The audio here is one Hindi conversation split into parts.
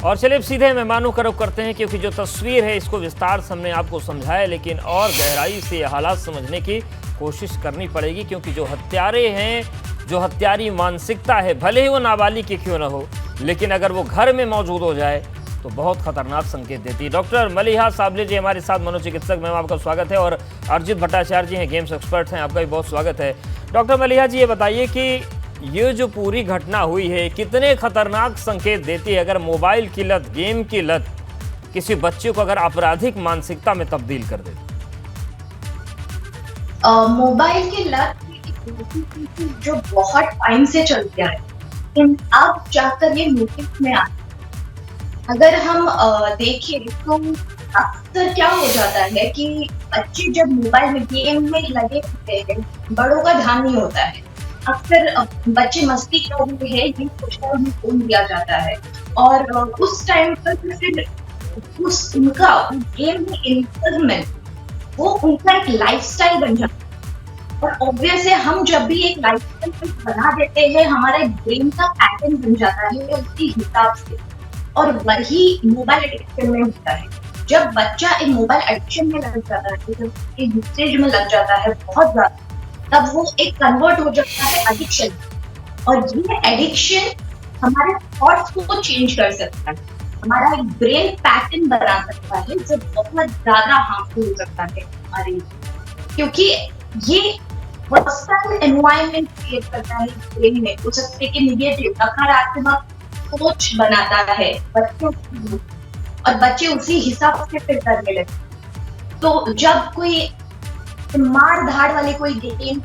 और चलिए अब सीधे मेहमानों का रुख करते हैं, क्योंकि जो तस्वीर है इसको विस्तार से हमने आपको समझाया, लेकिन और गहराई से ये हालात समझने की कोशिश करनी पड़ेगी, क्योंकि जो हत्यारे हैं, जो हत्यारी मानसिकता है, भले ही वो नाबालिग की क्यों ना हो, लेकिन अगर वो घर में मौजूद हो जाए तो बहुत खतरनाक संकेत देती है। डॉक्टर मलिहा साबले जी हमारे साथ, मनोचिकित्सक, मैम आपका स्वागत है। और अर्जित भट्टाचार्य जी हैं, गेम्स एक्सपर्ट हैं, आपका भी बहुत स्वागत है। डॉक्टर मलिहा जी, ये बताइए कि ये जो पूरी घटना हुई है कितने खतरनाक संकेत देती है अगर मोबाइल की लत, गेम की लत किसी बच्चे को अगर आपराधिक मानसिकता में तब्दील कर दे? मोबाइल की लत जो बहुत टाइम से चलती है, लेकिन अब जाकर ये नोटिस में आता है। अगर हम देखें तो अक्सर क्या हो जाता है कि बच्चे जब मोबाइल में गेम में लगे होते हैं, बड़ों का ध्यान नहीं होता है। अक्सर बच्चे मस्ती कर रहे हैं, ये सोचकर उन्हें फोन दिया जाता है और उस टाइम पर फिर उनका गेम में इन्वॉल्वमेंट वो उनका एक लाइफस्टाइल बन जाता है। और ऑब्वियस है, हम जब भी एक लाइफस्टाइल बना देते हैं, हमारे ब्रेन का पैटर्न बन जाता है उसके हिसाब से, और वही मोबाइल एडिक्शन में होता है। जब बच्चा एक मोबाइल एडिक्शन में लग जाता है, जब एक यूसेज में लग जाता है बहुत ज्यादा, तब वो एक कन्वर्ट हो जाता है एडिक्शन। और ये एडिक्शन हमारे थॉट्स को चेंज कर सकता है, हमारा एक ब्रेन पैटर्न बना सकता है जो बहुत ज्यादा हार्मफुल हो सकता है हमारे लिए, क्योंकि ये हॉस्टाइल एनवायरनमेंट क्रिएट करता है ब्रेन में। हो सकता है कि निगेटिव, नकारात्मक सोच बनाता है बच्चों की, और बच्चे उसी हिसाब से फिर करने लगते। तो जब कोई मार धाड़ वाले कोई गेम,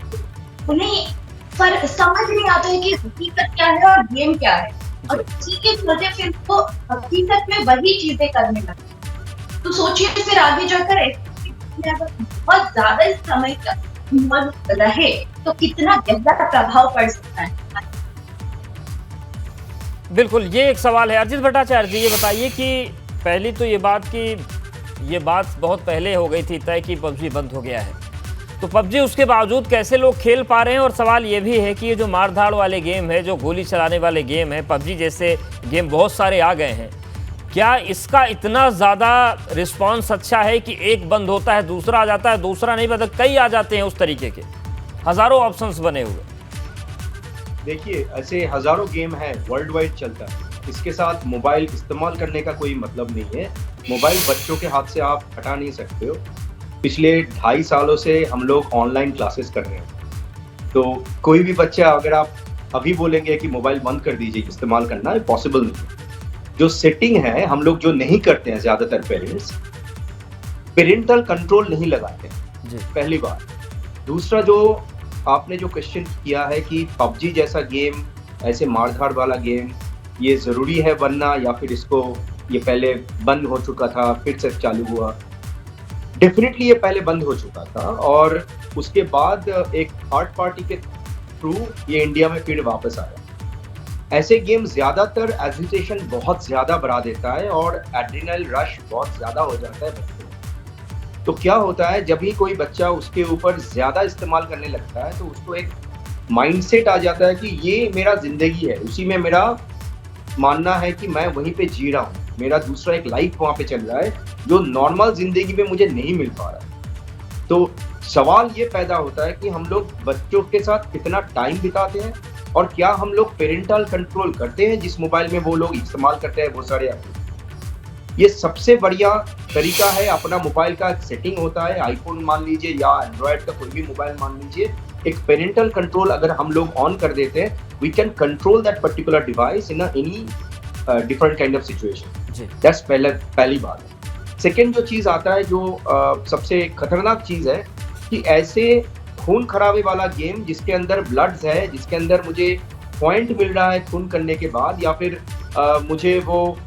उन्हें फर्क समझ नहीं आता है कि हकीकत क्या है और गेम क्या है, और उसी के चलते फिर वो हकीकत में वही चीजें करने लगते। तो सोचिए फिर आगे जाकर बहुत ज्यादा समय तक रहे तो कितना गहरा प्रभाव पड़ सकता है। बिल्कुल, ये एक सवाल है। अर्जित भट्टाचार्य जी, ये बताइए कि पहली तो ये बात बहुत पहले हो गई थी तय कि पबजी बंद हो गया है, तो पबजी उसके बावजूद कैसे लोग खेल पा रहे हैं? और सवाल ये भी है कि ये जो मारधाड़ वाले गेम है, जो गोली चलाने वाले गेम है, पबजी जैसे गेम बहुत सारे आ गए हैं, क्या इसका इतना ज़्यादा रिस्पॉन्स अच्छा है कि एक बंद होता है दूसरा आ जाता है, दूसरा नहीं बंद, कई आ जाते हैं उस तरीके के, हज़ारों ऑप्शंस बने हुए? देखिए, ऐसे हजारों गेम है, वर्ल्ड वाइड चलता है। इसके साथ मोबाइल इस्तेमाल करने का कोई मतलब नहीं है। मोबाइल बच्चों के हाथ से आप हटा नहीं सकते हो। पिछले 2.5 सालों से हम लोग ऑनलाइन क्लासेस कर रहे हैं, तो कोई भी बच्चा अगर आप अभी बोलेंगे कि मोबाइल बंद कर दीजिए इस्तेमाल करना, है पॉसिबल नहीं है। जो सेटिंग है, हम लोग जो नहीं करते हैं ज्यादातर पेरेंट्स, पेरेंटल कंट्रोल नहीं लगाते हैं, पहली बात। दूसरा, जो आपने जो क्वेश्चन किया है कि पबजी जैसा गेम, ऐसे मारधाड़ वाला गेम, ये जरूरी है बनना या फिर इसको ये पहले बंद हो चुका था फिर से चालू हुआ? डेफिनेटली ये पहले बंद हो चुका था और उसके बाद एक थर्ड पार्टी के थ्रू ये इंडिया में फिर वापस आया। ऐसे गेम ज्यादातर एजिटेशन बहुत ज्यादा बढ़ा देता है और एड्रेनल रश बहुत ज्यादा हो जाता है बच्चों। तो क्या होता है, जब भी कोई बच्चा उसके ऊपर ज्यादा इस्तेमाल करने लगता है तो उसको एक माइंडसेट आ जाता है कि ये मेरा जिंदगी है, उसी में मेरा मानना है कि मैं वहीं पे जी रहा हूँ, मेरा दूसरा एक लाइफ वहां पे चल रहा है जो नॉर्मल जिंदगी में मुझे नहीं मिल पा रहा। तो सवाल ये पैदा होता है कि हम लोग बच्चों के साथ कितना टाइम बिताते हैं और क्या हम लोग पेरेंटल कंट्रोल करते हैं जिस मोबाइल में वो लोग इस्तेमाल करते हैं वो सारे ऐप। ये सबसे बढ़िया तरीका है। अपना मोबाइल का सेटिंग होता है, आईफोन मान लीजिए या एंड्रॉयड का कोई भी मोबाइल मान लीजिए, एक पेरेंटल कंट्रोल अगर हम लोग ऑन कर देते हैं, we can control that particular device in any different kind of situation. That's पहली बात है। सेकेंड जो चीज आता है, जो सबसे खतरनाक चीज है कि ऐसे खून खराबे वाला गेम जिसके अंदर ब्लड्स है, जिसके अंदर मुझे पॉइंट मिल रहा है खून करने के बाद, या फिर मुझे वो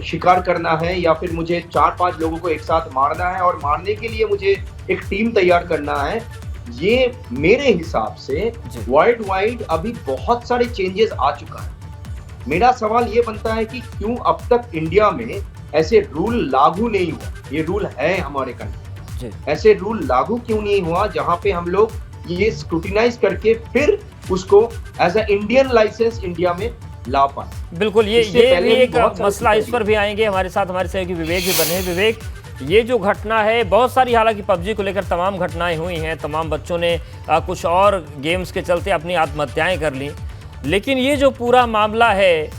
शिकार करना है, या फिर मुझे 4-5 लोगों को एक साथ मारना है और मारने के लिए मुझे एक टीम तैयार करना है, ये मेरे हिसाब से वर्ल्ड वाइड अभी बहुत सारे चेंजेस आ चुका है। मेरा सवाल ये बनता है कि क्यों अब तक इंडिया में ऐसे रूल लागू नहीं हुआ? ये रूल है हमारे कंट्री, ऐसे रूल लागू क्यों नहीं हुआ जहां पे हम लोग ये स्क्रूटिनाइज करके फिर उसको as a Indian license India में ला पाए। बिल्कुल, ये इससे भी पहले भी एक बहुत सारी मसला, इस पर भी आएंगे। हमारे साथ हमारे सहयोगी विवेक भी बने हैं। विवेक, ये जो घटना है, बहुत सारी हालांकि पबजी को लेकर तमाम घटनाएं हुई हैं, तमाम बच्चों ने कुछ और गेम्स के चलते अपनी आत्महत्याएं कर ली, लेकिन ये जो पूरा मामला है,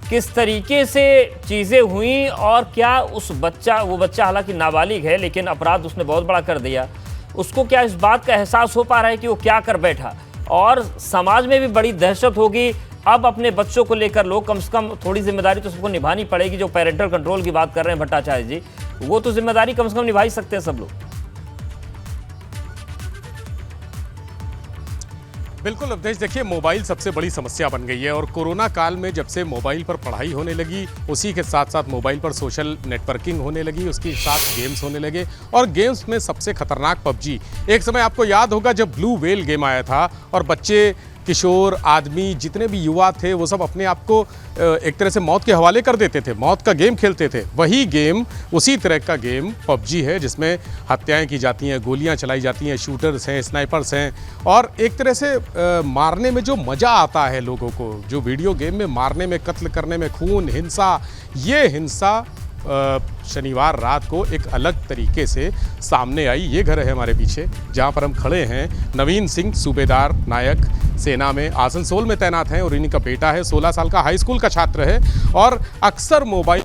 किस तरीके से चीज़ें हुई और क्या वो बच्चा हालांकि नाबालिग है लेकिन अपराध उसने बहुत बड़ा कर दिया, उसको क्या इस बात का एहसास हो पा रहा है कि वो क्या कर बैठा? और समाज में भी बड़ी दहशत होगी। अब अपने बच्चों को लेकर लोग कम से कम थोड़ी जिम्मेदारी तो सबको निभानी पड़ेगी। जो पेरेंटल कंट्रोल की बात कर रहे हैं भट्टाचार्य जी, वो तो जिम्मेदारी कम से कम निभा ही सकते हैं सब लोग। बिल्कुल अवधेश, देखिए मोबाइल सबसे बड़ी समस्या बन गई है और कोरोना काल में जब से मोबाइल पर पढ़ाई होने लगी, उसी के साथ साथ मोबाइल पर सोशल नेटवर्किंग होने लगी, उसके साथ गेम्स होने लगे और गेम्स में सबसे खतरनाक पबजी। एक समय आपको याद होगा जब ब्लू व्हेल गेम आया था और बच्चे, किशोर, आदमी, जितने भी युवा थे वो सब अपने आप को एक तरह से मौत के हवाले कर देते थे, मौत का गेम खेलते थे। वही गेम, उसी तरह का गेम पबजी है जिसमें हत्याएं की जाती हैं, गोलियां चलाई जाती हैं, शूटर्स हैं, स्नाइपर्स हैं और एक तरह से मारने में जो मज़ा आता है लोगों को, जो वीडियो गेम में मारने में, कत्ल करने में, खून, हिंसा, ये हिंसा शनिवार रात को एक अलग तरीके से सामने आई। ये घर है हमारे पीछे जहाँ पर हम खड़े हैं। नवीन सिंह सूबेदार नायक सेना में आसनसोल में तैनात हैं और इन्हीं का बेटा है, 16 साल का हाई स्कूल का छात्र है और अक्सर मोबाइल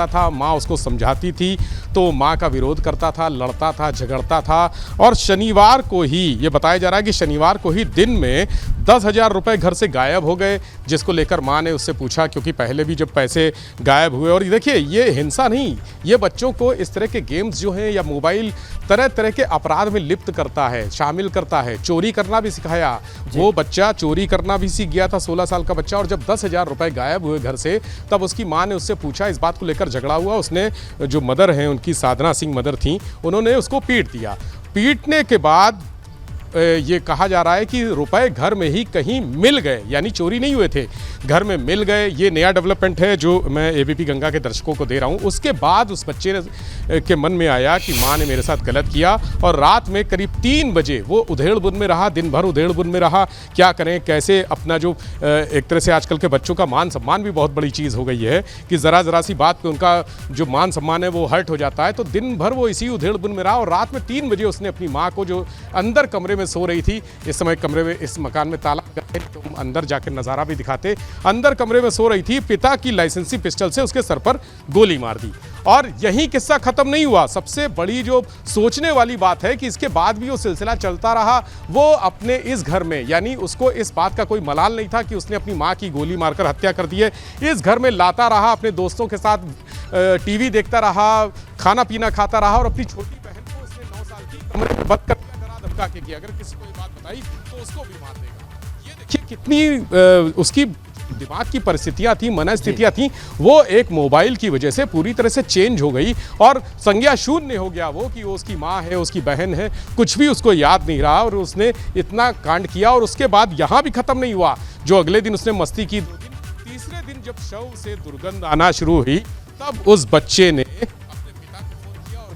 था। माँ उसको समझाती थी तो माँ का विरोध करता था, लड़ता था, झगड़ता था और शनिवार को ही, ये बताया जा रहा है कि शनिवार को ही दिन में 10,000 रुपए घर से गायब हो गए, जिसको लेकर माँ ने उससे पूछा, क्योंकि पहले भी जब पैसे गायब हुए। और देखिए ये हिंसा नहीं, ये बच्चों को इस तरह के गेम्स जो हैं या मोबाइल तरह तरह के अपराध में लिप्त करता है, शामिल करता है। चोरी करना भी सिखाया, वो बच्चा चोरी करना भी सीख गया था, 16 साल का बच्चा। और जब 10,000 रुपए गायब हुए घर से, तब उसकी माँ ने उससे पूछा, इस बात को लेकर झगड़ा हुआ। उसने, जो मदर हैं उनकी, साधना सिंह मदर थी, उन्होंने उसको पीट दिया। पीटने के बाद ये कहा जा रहा है कि रुपए घर में ही कहीं मिल गए, यानी चोरी नहीं हुए थे, घर में मिल गए। ये नया डेवलपमेंट है जो मैं एबीपी गंगा के दर्शकों को दे रहा हूँ। उसके बाद उस बच्चे के मन में आया कि माँ ने मेरे साथ गलत किया और रात में करीब 3 बजे वो उधेड़-बुन में रहा, दिन भर उधेड़-बुन में रहा। क्या करें, कैसे अपना जो एक तरह से आजकल के बच्चों का मान सम्मान भी बहुत बड़ी चीज़ हो गई है कि ज़रा सी बात पे उनका जो मान सम्मान है वो हर्ट हो जाता है। तो दिन भर वो इसी उधेड़-बुन में रहा और रात में 3 बजे उसने अपनी माँ को, जो अंदर कमरे में सो रही थी, इस समय कमरे में, इस मकान में ताला है, तो अंदर जाकर नज़ारा भी दिखाते, अंदर कमरे में सो रही थी, पिता की लाइसेंसी पिस्टल से उसके सर पर गोली मार दी। और यही किस्सा खत्म नहीं हुआ। सबसे बड़ी जो सोचने वाली बात है कि इसके बाद भी वो सिलसिला चलता रहा। वो अपने इस घर में, यानी उसको इस बात का कोई मलाल नहीं था कि उसने अपनी माँ की गोली मारकर हत्या कर दी है। इस घर में लाता रहा, अपने दोस्तों के साथ टीवी देखता रहा, खाना पीना खाता रहा और अपनी छोटी बहन को उसने 9 साल की कमरे में बंद कर धमका के किया, अगर किसी को ये बात बताई तो उसको भी मार देगा। ये देखिए कितनी उसकी दिमाग की परिस्थितियां थी, मनस्थितियां थी, वो एक मोबाइल की वजह से पूरी तरह से चेंज हो गई और संज्ञा शून्य हो गया वो, कि वो उसकी माँ है, उसकी बहन है, कुछ भी उसको याद नहीं रहा और उसने इतना कांड किया। और उसके बाद यहाँ भी खत्म नहीं हुआ, जो अगले दिन उसने मस्ती की, 2 दिन, तीसरे दिन जब शव से दुर्गंध आना शुरू हुई, तब उस बच्चे ने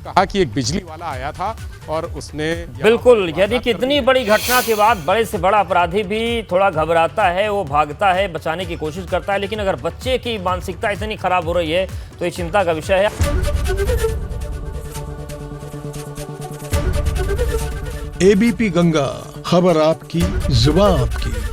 कहा कि एक बिजली वाला आया था और उसने, बिल्कुल, यानी कि इतनी बड़ी घटना के बाद बड़े से बड़ा अपराधी भी थोड़ा घबराता है, वो भागता है, बचाने की कोशिश करता है। लेकिन अगर बच्चे की मानसिकता इतनी खराब हो रही है तो ये चिंता का विषय है। एबीपी गंगा, खबर आपकी, जुबान आपकी।